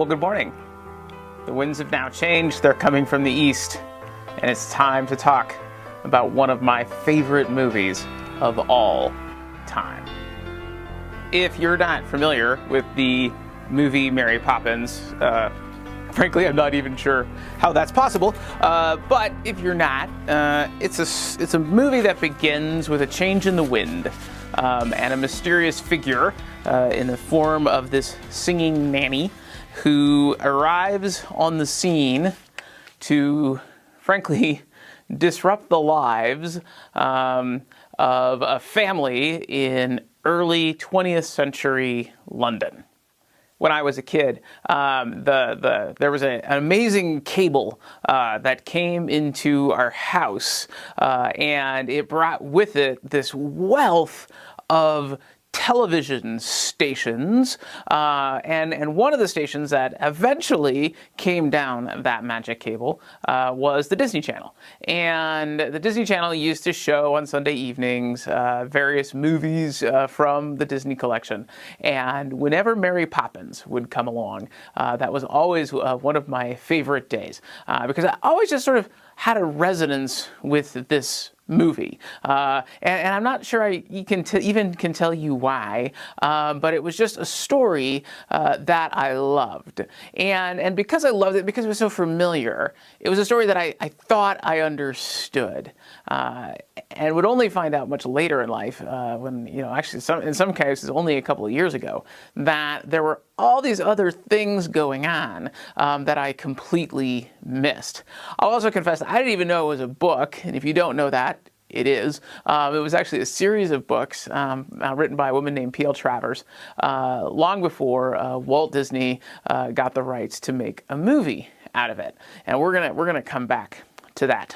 Well, good morning. The winds have now changed. They're coming from the east, and it's time to talk about one of my favorite movies of all time. If you're not familiar with the movie Mary Poppins, frankly, I'm not even sure how that's possible. But if you're not, it's a movie that begins with a change in the wind and a mysterious figure in the form of this singing nanny who arrives on the scene to, frankly, disrupt the lives of a family in early 20th century London. When I was a kid, there was an amazing cable that came into our house, and it brought with it this wealth of television stations, and one of the stations that eventually came down that magic cable was the Disney Channel. And the Disney Channel used to show on Sunday evenings various movies from the Disney collection. And whenever Mary Poppins would come along, that was always one of my favorite days, because I always just sort of had a resonance with this movie, and I'm not sure I even can tell you why, but it was just a story that I loved, and because I loved it, because it was so familiar, it was a story that I thought I understood, and would only find out much later in life, when, actually in some cases only a couple of years ago, that there were all these other things going on that I completely missed. I'll also confess that I didn't even know it was a book, and if you don't know that, it is. It was actually a series of books written by a woman named P.L. Travers, long before Walt Disney got the rights to make a movie out of it, and we're gonna come back to that.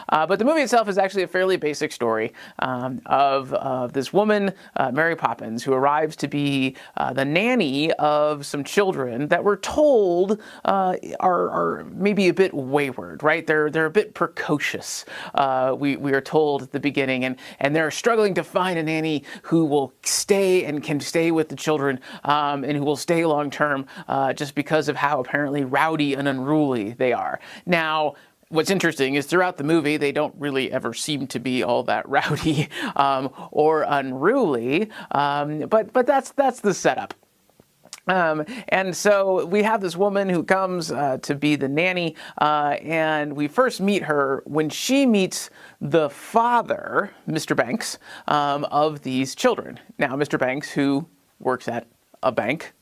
But the movie itself is actually a fairly basic story of this woman, Mary Poppins, who arrives to be the nanny of some children that we're told are maybe a bit wayward, right? They're a bit precocious. We are told at the beginning, and they're struggling to find a nanny who will stay and can stay with the children, and who will stay long term, just because of how apparently rowdy and unruly they are. Now, what's interesting is throughout the movie, they don't really ever seem to be all that rowdy or unruly, but that's the setup. And so we have this woman who comes to be the nanny, and we first meet her when she meets the father, Mr. Banks, of these children. Now, Mr. Banks, who works at a bank,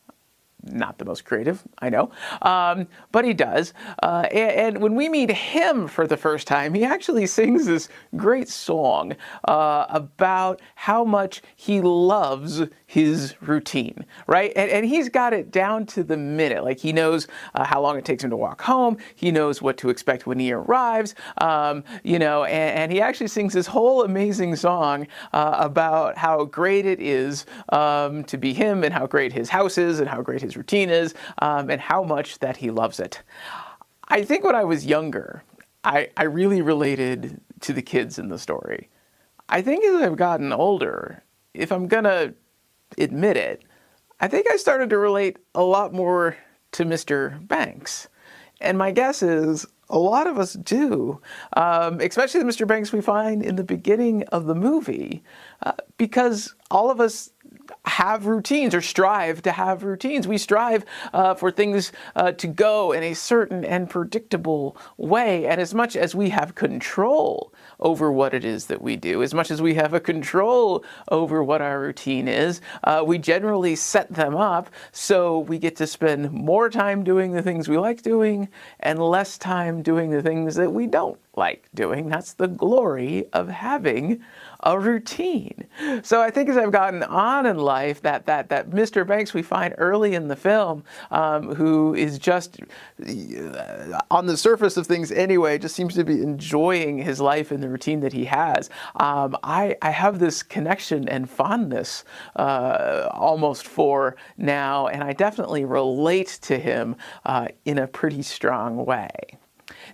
not the most creative, I know, but he does. And when we meet him for the first time, he actually sings this great song about how much he loves his routine, right? And he's got it down to the minute. Like, he knows how long it takes him to walk home. He knows what to expect when he arrives, and he actually sings this whole amazing song about how great it is to be him, and how great his house is, and how great his routine is, and how much that he loves it. I think when I was younger, I really related to the kids in the story. I think as I've gotten older, if I'm gonna admit it, I think I started to relate a lot more to Mr. Banks. And my guess is a lot of us do, especially the Mr. Banks we find in the beginning of the movie, because all of us have routines, or strive to have routines. We strive for things to go in a certain and predictable way. And as much as we have control over what it is that we do, as much as we have a control over what our routine is, we generally set them up so we get to spend more time doing the things we like doing and less time doing the things that we don't like doing. That's the glory of having a routine. So I think as I've gotten on in life, that Mr. Banks we find early in the film, who is just, on the surface of things anyway, just seems to be enjoying his life and the routine that he has. I have this connection and fondness almost for now, and I definitely relate to him in a pretty strong way.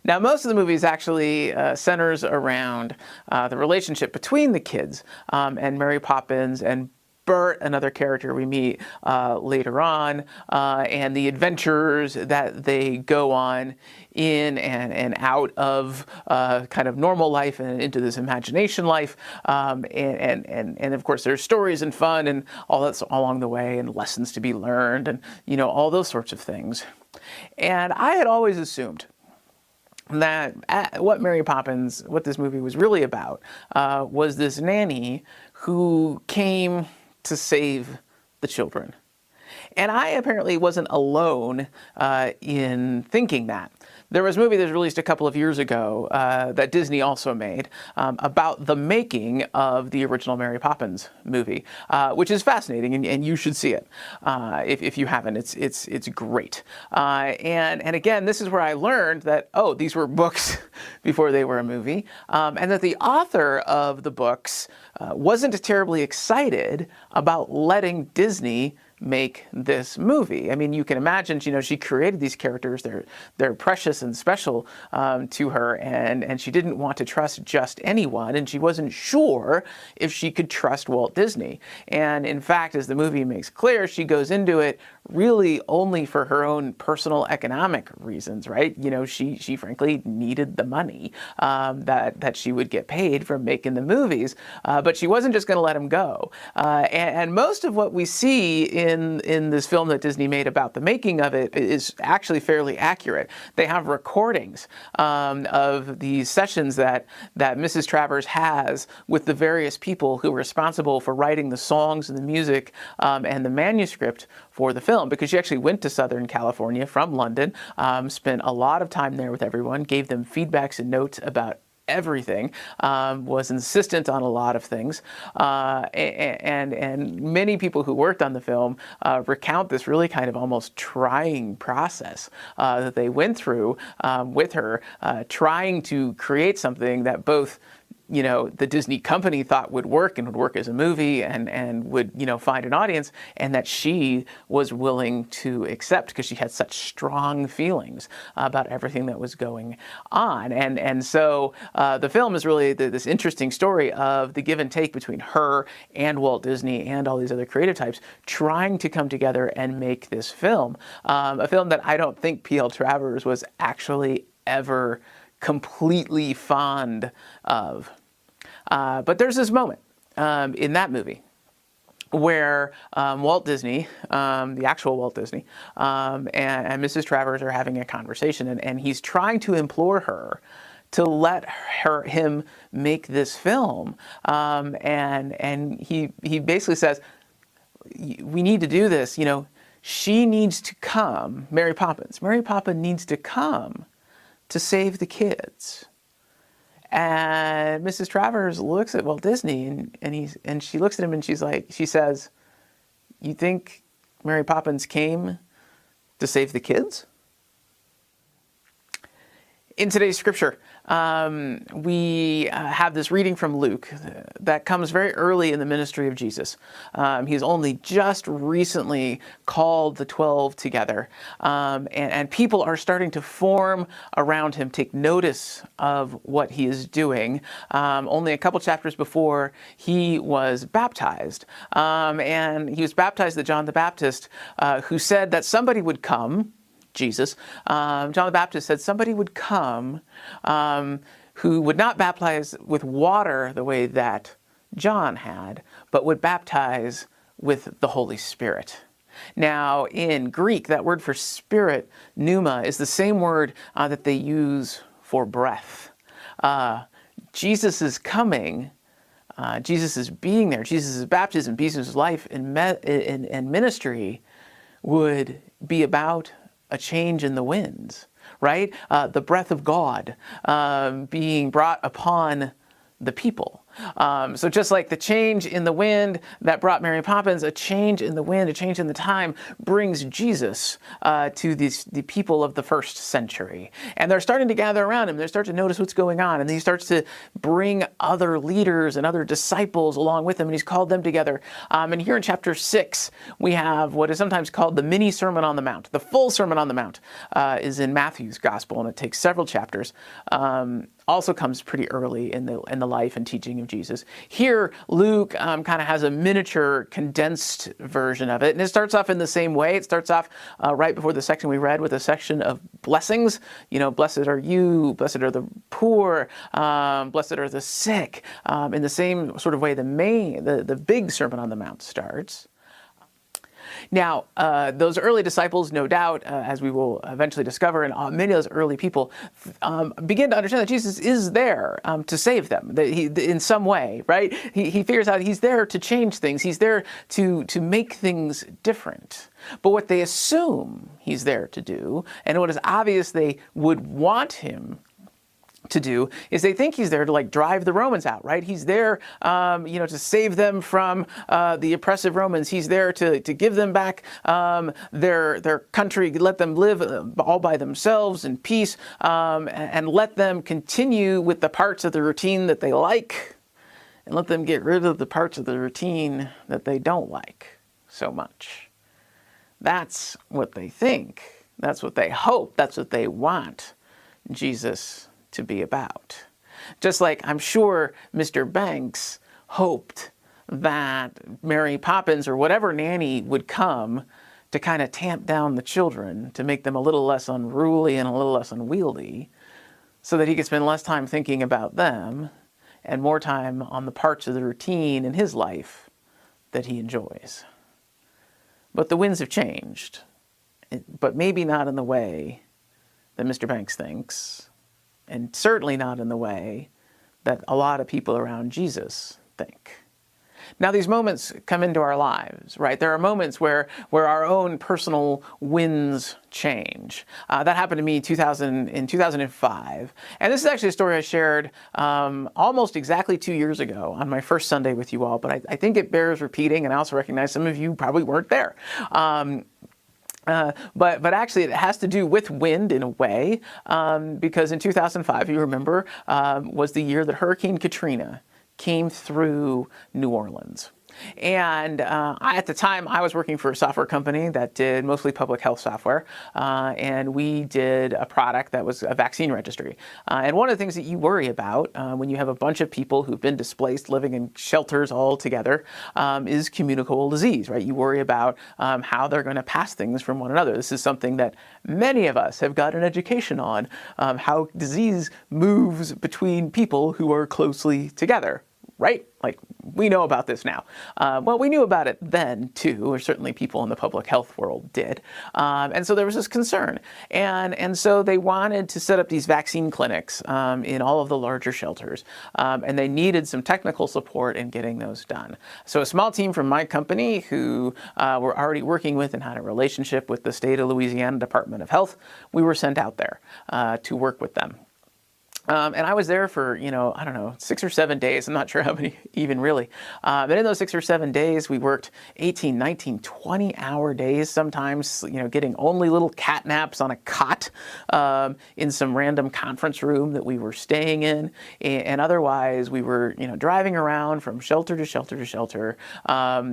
Now, most of the movie actually centers around the relationship between the kids and Mary Poppins, and Bert, another character we meet later on, and the adventures that they go on in and out of kind of normal life and into this imagination life. And of course, there's stories and fun and all that's along the way, and lessons to be learned, and all those sorts of things. And I had always assumed that what Mary Poppins, what this movie was really about, was this nanny who came to save the children. And I apparently wasn't alone in thinking that. There was a movie that was released a couple of years ago that Disney also made about the making of the original Mary Poppins movie, which is fascinating, and you should see it if you haven't. It's great. And again, this is where I learned that, oh, these were books before they were a movie, and that the author of the books wasn't terribly excited about letting Disney make this movie. I mean, you can imagine, she created these characters. They're precious and special to her, and she didn't want to trust just anyone, and she wasn't sure if she could trust Walt Disney. And in fact, as the movie makes clear, she goes into it really only for her own personal economic reasons, right? She frankly needed the money that she would get paid from making the movies, but she wasn't just going to let him go. And most of what we see in this film that Disney made about the making of it is actually fairly accurate. They have recordings of these sessions that Mrs. Travers has with the various people who were responsible for writing the songs and the music and the manuscript for the film, because she actually went to Southern California from London, spent a lot of time there with everyone, gave them feedbacks and notes about everything, was insistent on a lot of things, and many people who worked on the film recount this really kind of almost trying process that they went through with her, trying to create something that both the Disney company thought would work and would work as a movie and would, find an audience, and that she was willing to accept because she had such strong feelings about everything that was going on. And so the film is really this interesting story of the give and take between her and Walt Disney and all these other creative types trying to come together and make this film. A film that I don't think P.L. Travers was actually ever completely fond of. But there's this moment in that movie where Walt Disney, the actual Walt Disney, and Mrs. Travers are having a conversation, and he's trying to implore her to let him make this film, and he basically says, we need to do this, she needs to come, Mary Poppins needs to come to save the kids. And Mrs. Travers looks at Walt Disney and she looks at him and she says, "You think Mary Poppins came to save the kids?" In today's scripture, we have this reading from Luke that comes very early in the ministry of Jesus. He's only just recently called the 12 together, and people are starting to form around him, take notice of what he is doing. Only a couple chapters before, he was baptized, and he was baptized by John the Baptist, who said that somebody would come, Jesus. John the Baptist said somebody would come who would not baptize with water the way that John had, but would baptize with the Holy Spirit. Now, in Greek, that word for spirit, pneuma, is the same word that they use for breath. Jesus is coming. Jesus is being there. Jesus' baptism, Jesus' life and ministry would be about a change in the winds, right? The breath of God being brought upon the people. So just like the change in the wind that brought Mary Poppins, a change in the wind, a change in the time brings Jesus to the people of the first century. And they're starting to gather around him. They start to notice what's going on. And he starts to bring other leaders and other disciples along with him. And he's called them together. And here in chapter 6, we have what is sometimes called the mini Sermon on the Mount. The full Sermon on the Mount is in Matthew's Gospel, and it takes several chapters. also comes pretty early in the life and teaching of Jesus. Here, Luke kind of has a miniature, condensed version of it, and it starts off in the same way. It starts off right before the section we read with a section of blessings. You know, blessed are you, blessed are the poor, blessed are the sick. In the same sort of way, the big Sermon on the Mount starts. Now, those early disciples, no doubt, as we will eventually discover, and many of those early people begin to understand that Jesus is there to save them in some way, right? He figures out he's there to change things. He's there to make things different. But what they assume he's there to do, and what is obvious they would want him to do, is they think he's there to like drive the Romans out, right? He's there, to save them from the oppressive Romans. He's there to give them back their country, let them live all by themselves in peace, and let them continue with the parts of the routine that they like, and let them get rid of the parts of the routine that they don't like so much. That's what they think. That's what they hope. That's what they want Jesus to be about. Just like I'm sure Mr. Banks hoped that Mary Poppins or whatever nanny would come to kind of tamp down the children, to make them a little less unruly and a little less unwieldy, so that he could spend less time thinking about them and more time on the parts of the routine in his life that he enjoys. But the winds have changed, but maybe not in the way that Mr. Banks thinks, and certainly not in the way that a lot of people around Jesus think. Now, these moments come into our lives, right? There are moments where our own personal winds change. That happened to me in 2005. And this is actually a story I shared almost exactly 2 years ago on my first Sunday with you all, but I think it bears repeating, and I also recognize some of you probably weren't there. But actually it has to do with wind in a way, because in 2005, you remember, was the year that Hurricane Katrina came through New Orleans. And at the time, I was working for a software company that did mostly public health software, and we did a product that was a vaccine registry. And one of the things that you worry about when you have a bunch of people who've been displaced living in shelters all together is communicable disease, right? You worry about how they're going to pass things from one another. This is something that many of us have got an education on, how disease moves between people who are closely together. Right? Like, we know about this now. Well, we knew about it then, too, or certainly people in the public health world did. And so there was this concern. And so they wanted to set up these vaccine clinics in all of the larger shelters. And they needed some technical support in getting those done. So a small team from my company who were already working with and had a relationship with the state of Louisiana Department of Health, we were sent out there to work with them. And I was there for, 6 or 7 days. I'm not sure how many even really. But in those 6 or 7 days, we worked 18, 19, 20-hour days sometimes, getting only little cat naps on a cot in some random conference room that we were staying in. And otherwise, we were, driving around from shelter to shelter to shelter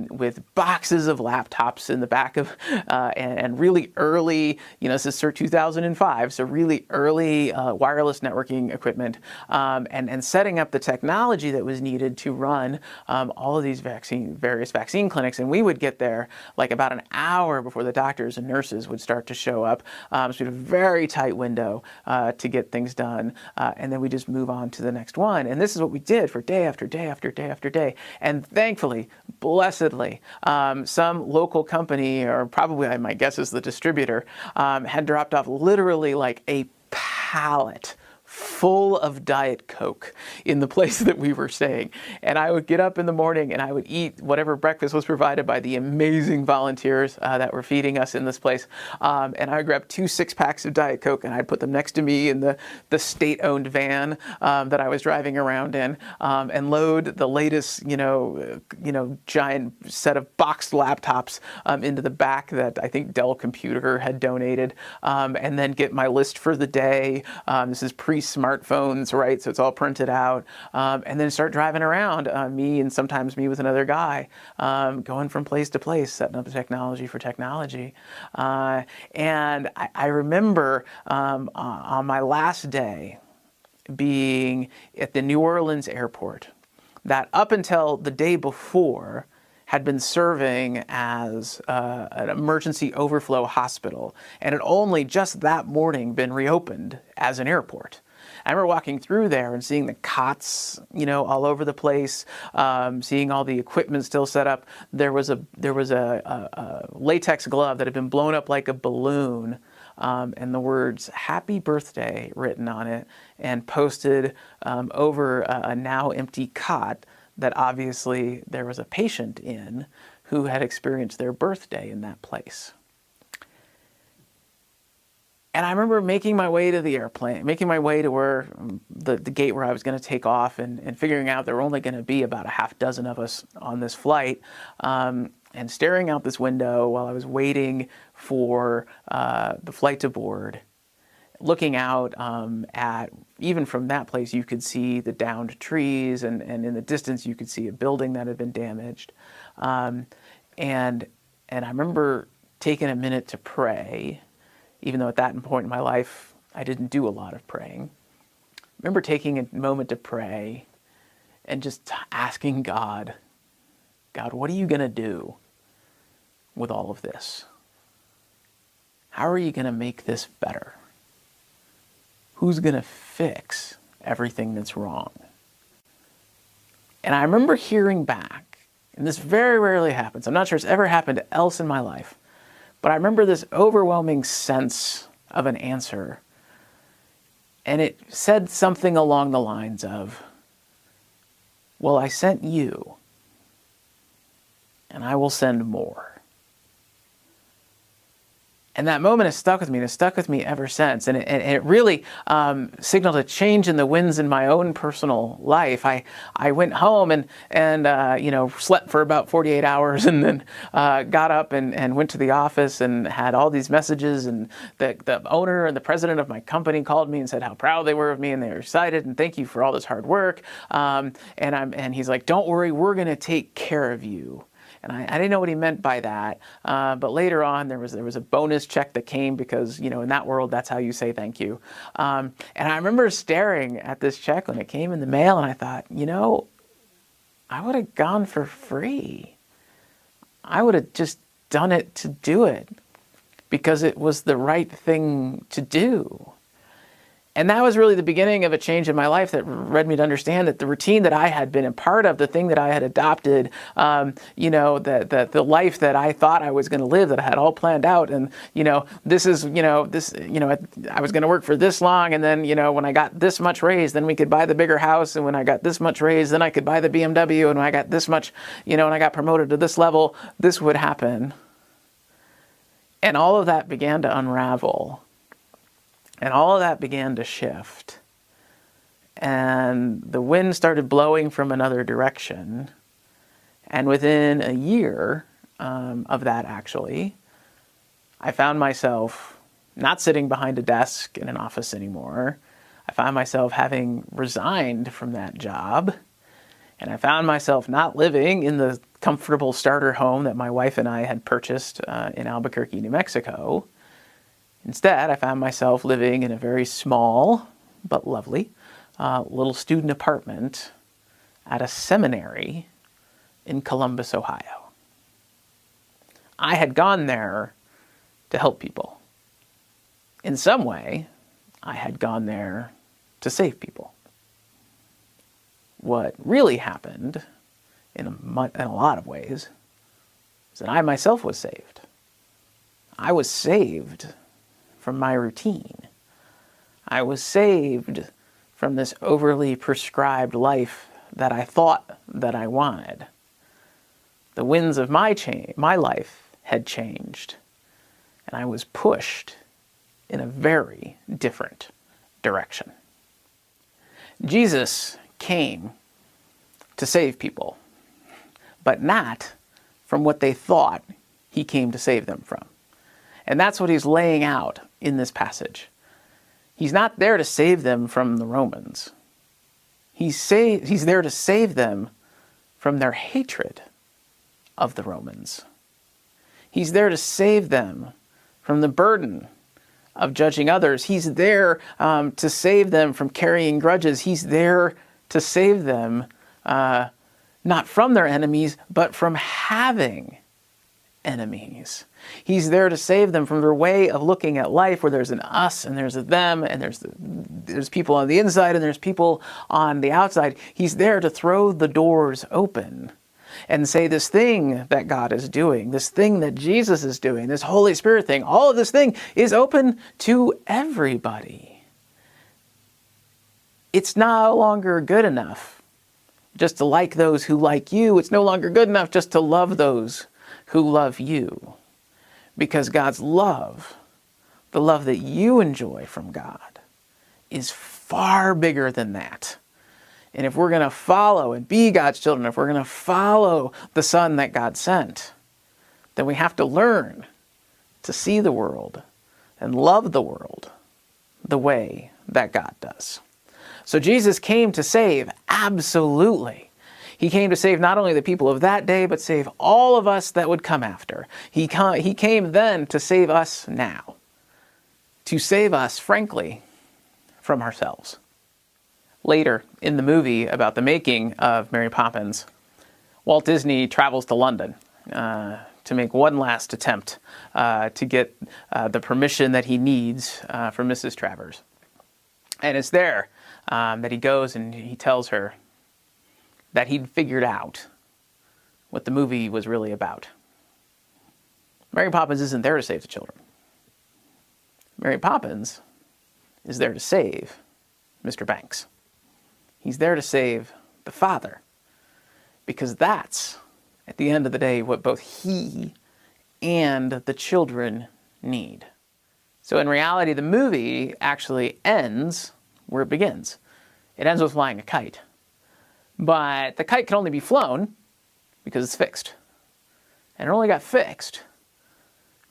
with boxes of laptops in the back of, and really early, this is 2005, so really early wireless networking equipment, and setting up the technology that was needed to run all of these various vaccine clinics. And we would get there like about an hour before the doctors and nurses would start to show up. So we had a very tight window to get things done. And then we just move on to the next one. And this is what we did for day after day after day after day. And thankfully, blessedly, some local company, or probably my guess is the distributor, had dropped off literally like a pallet full of Diet Coke in the place that we were staying. And I would get up in the morning and I would eat whatever breakfast was provided by the amazing volunteers that were feeding us in this place. And I would grab 2 6-packs of Diet Coke and I'd put them next to me in the state-owned van that I was driving around in, and load the latest, giant set of boxed laptops into the back that I think Dell Computer had donated, and then get my list for the day. This is pre-smartphones, right? So it's all printed out. And then start driving around, me and sometimes me with another guy, going from place to place, setting up technology for technology. And I remember on my last day being at the New Orleans airport that up until the day before had been serving as an emergency overflow hospital, and had only just that morning been reopened as an airport. I remember walking through there and seeing the cots, all over the place, seeing all the equipment still set up. There was a latex glove that had been blown up like a balloon, and the words "Happy Birthday" written on it, and posted over a now empty cot that obviously there was a patient in who had experienced their birthday in that place. And I remember making my way to the airplane, making my way to where the gate where I was going to take off, and figuring out there were only going to be about a half dozen of us on this flight, and staring out this window while I was waiting for the flight to board, looking out at, even from that place, you could see the downed trees, and in the distance you could see a building that had been damaged. And I remember taking a minute to pray, even though at that point in my life I didn't do a lot of praying. I remember taking a moment to pray and just asking God, what are you going to do with all of this? How are you going to make this better? Who's going to fix everything that's wrong? And I remember hearing back, and this very rarely happens. I'm not sure it's ever happened else in my life, but I remember this overwhelming sense of an answer. And it said something along the lines of, well, I sent you, and I will send more. And that moment has stuck with me, and has stuck with me ever since. And it really signaled a change in the winds in my own personal life. I went home and slept for about 48 hours, and then got up and went to the office and had all these messages. And the owner and the president of my company called me and said how proud they were of me, and they were excited, and thank you for all this hard work. And he's like, don't worry, we're going to take care of you. And I didn't know what he meant by that, but later on there was a bonus check that came because, in that world, that's how you say thank you. And I remember staring at this check when it came in the mail, and I thought, I would have gone for free. I would have just done it to do it because it was the right thing to do. And that was really the beginning of a change in my life that led me to understand that the routine that I had been a part of, the thing that I had adopted, the life that I thought I was going to live, that I had all planned out, and I was going to work for this long, and then when I got this much raise, then we could buy the bigger house, and when I got this much raise, then I could buy the BMW, and when I got this much, and I got promoted to this level, this would happen. And all of that began to unravel. And all of that began to shift. And the wind started blowing from another direction. And within a year of that, actually, I found myself not sitting behind a desk in an office anymore. I found myself having resigned from that job. And I found myself not living in the comfortable starter home that my wife and I had purchased in Albuquerque, New Mexico. Instead, I found myself living in a very small but lovely little student apartment at a seminary in Columbus, Ohio. I had gone there to help people. In some way, I had gone there to save people. What really happened, in a lot of ways, is that I myself was saved. I was saved from my routine. I was saved from this overly prescribed life that I thought that I wanted. The winds of my life had changed, and I was pushed in a very different direction. Jesus came to save people, but not from what they thought he came to save them from. And that's what he's laying out in this passage. He's not there to save them from the Romans. He's there to save them from their hatred of the Romans. He's there to save them from the burden of judging others. He's there to save them from carrying grudges. He's there to save them not from their enemies, but from having enemies. He's there to save them from their way of looking at life, where there's an us and there's a them, and there's people on the inside and there's people on the outside. He's there to throw the doors open and say, this thing that God is doing, this thing that Jesus is doing, this Holy Spirit thing, all of this thing is open to everybody. It's no longer good enough just to like those who like you. It's no longer good enough just to love those who love you. Because God's love, the love that you enjoy from God, is far bigger than that. And if we're going to follow and be God's children, if we're going to follow the Son that God sent, then we have to learn to see the world and love the world the way that God does. So Jesus came to save, absolutely. He came to save not only the people of that day, but save all of us that would come after. He came then to save us now. To save us, frankly, from ourselves. Later in the movie about the making of Mary Poppins, Walt Disney travels to London to make one last attempt to get the permission that he needs from Mrs. Travers. And it's there that he goes and he tells her that he'd figured out what the movie was really about. Mary Poppins isn't there to save the children. Mary Poppins is there to save Mr. Banks. He's there to save the father, because that's, at the end of the day, what both he and the children need. So in reality, the movie actually ends where it begins. It ends with flying a kite. But the kite can only be flown because it's fixed. And it only got fixed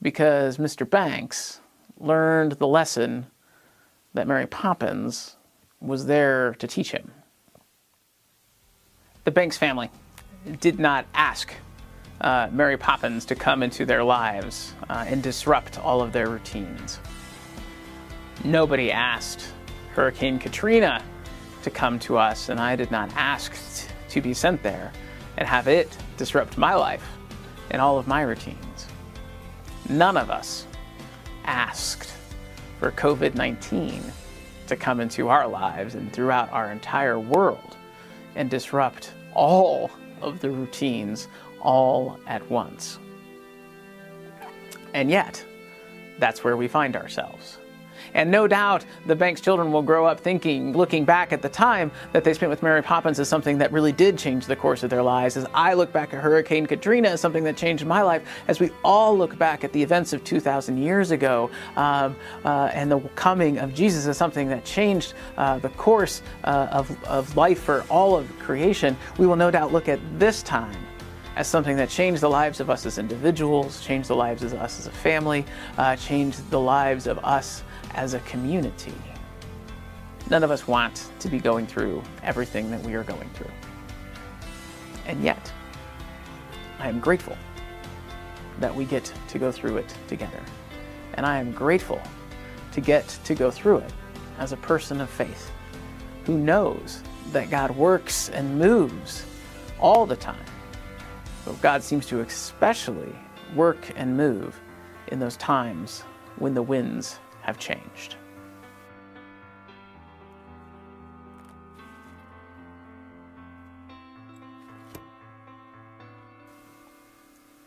because Mr. Banks learned the lesson that Mary Poppins was there to teach him. The Banks family did not ask Mary Poppins to come into their lives and disrupt all of their routines. Nobody asked Hurricane Katrina to come to us, and I did not ask to be sent there and have it disrupt my life and all of my routines. None of us asked for COVID-19 to come into our lives and throughout our entire world and disrupt all of the routines all at once. And yet, that's where we find ourselves. And no doubt the Banks children will grow up thinking, looking back at the time that they spent with Mary Poppins as something that really did change the course of their lives, as I look back at Hurricane Katrina as something that changed my life, as we all look back at the events of 2,000 years ago, and the coming of Jesus as something that changed the course of life for all of creation. We will no doubt look at this time as something that changed the lives of us as individuals, changed the lives of us as a family, changed the lives of us as a community. None of us want to be going through everything that we are going through. And yet, I am grateful that we get to go through it together. And I am grateful to get to go through it as a person of faith who knows that God works and moves all the time. But God seems to especially work and move in those times when the winds have changed.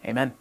Amen.